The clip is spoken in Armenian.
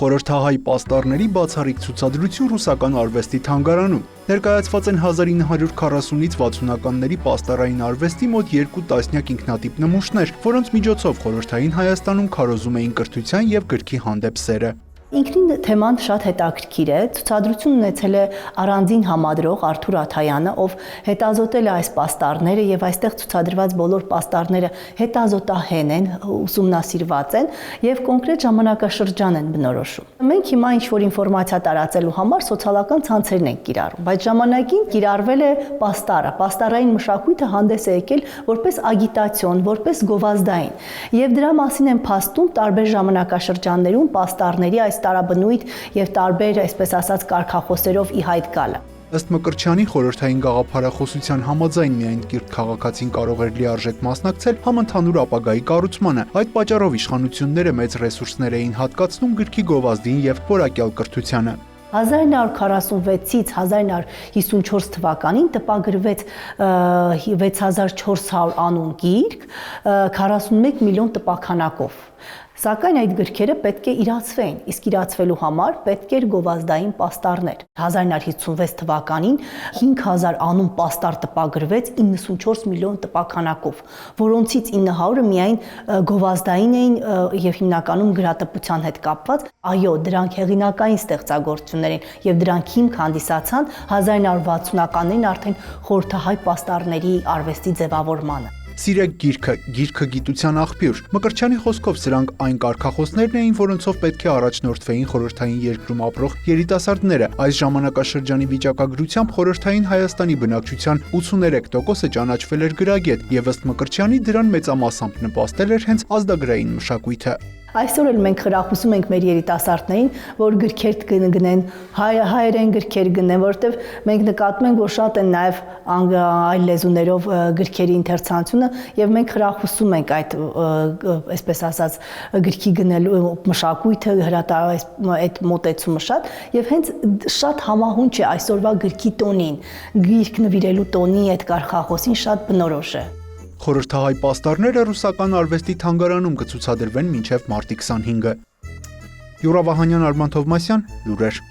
Խորհրդահայ պաստառների բացառիկ ցուցադրություն ռուսական արվեստի թանգարանում։ Ներկայացված են 1940-ից 60-ականների պաստառային արվեստի մոտ 2 տասնյակ ինքնատիպ նմուշներ, որոնց միջոցով խորհրդային Հայաստանում քարոզում էին կրթության եւ գրքի հանդեպ սերը։ Ինքնին թեման շատ հետաքրքիր է, ցուցադրություն ունեցել է առանձին համադրող Արթուր Աթայանը, ով հետազոտել է այս պաստառները եւ այստեղ ցուցադրված բոլոր պաստառները հետազոտահեն են, ուսումնասիրված են եւ կոնկրետ ժամանակաշրջան են բնորոշում։ Մենք հիմա ինչ-որ ինֆորմացիա տարածելու համար սոցիալական ցանցերն ենք կիրառում, բայց ժամանակին կիրառվել է պաստառը, պաստառային մշակույթը հանդես է եկել որպես ագիտացիոն, որպես գովազդային եւ դրա մասին են փաստում տարբեր ժամանակաշրջաններում պաստառների այս տարաբնույթ եւ տարբեր, այսպես ասած, կարգախոսերով ի հայտ գալը։ Ըստ Մկրտչյանի խորհրդային գաղափարախոսության համաձայն միայն կիրթ քաղաքացին կարող էր լիարժեք մասնակցել համընդհանուր ապագայի կառուցմանը։ Այդ պատճառով իշխանությունները մեծ ռեսուրսներ էին հատկացնում գրքի գովազդին եւ որակյալ կրթությանը։ 1946-ից 1954 թվականին տպագրվեց 6400 անուն գիրք 41 միլիոն տպաքանակով։ Սակայն այդ գրքերը պետք է իրացվեին, իսկ իրացվելու համար պետք էր գովազդային պաստառներ։ 1956 թվականին 5000 անուն պաստառ տպագրվեց 94 միլիոն տպաքանակով, որոնցից 900-ը միայն գովազդային էին եւ հիմնականում գրատպության հետ կապված։ Այո, դրանք հեղինակային ստեղծագործություններ են եւ դրանք հիմք հանդիսացան 1960-ականներին արդեն խորհրդահայ պաստառների արվեստի ձևավորմանը։ Սիրեք գիրքը, գիրքը գիտության աղբյուր։ Մկրտչյանի խոսքով սրանք այն կարգախոսներն էին, որոնցով պետք է առաջնորդվեին խորհրդային երկրում ապրող երիտասարդները։ Այս ժամանակաշրջանի վիճակագրությամբ խորհրդային Հայաստանի բնակչության 83%-ը ճանաչվել էր գրագետ, եւ ըստ Մկրտչյանի դրան մեծամասամբ նպաստել էր հենց ազգագրային մշակույթը։ Այսօր էլ մենք խրախուսում ենք մեր երիտասարդներին, որ գրքեր գնեն, հայերեն գրքեր գնեն, որովհետև մենք նկատում ենք, որ շատ են նաև այլ լեզուներով գրքերի ընթերցանությունը եւ մենք խրախուսում ենք այդ, այսպես ասած, գրքի գնելու մշակույթը, հրատարակել այդ մոտեցումը շատ եւ հենց շատ համահունչ է այսօրվա գրքի տոնին, գիրք նվիրելու տոնի այդ կարգախոսին շատ բնորոշ է։ Խորհրդահայ պաստառները ռուսական արվեստի թանգարանում կցուցադրվեն մինչև մարտի 25-ը։ Յուրա Վահանյան, Արման Թովմասյան, լուրեր։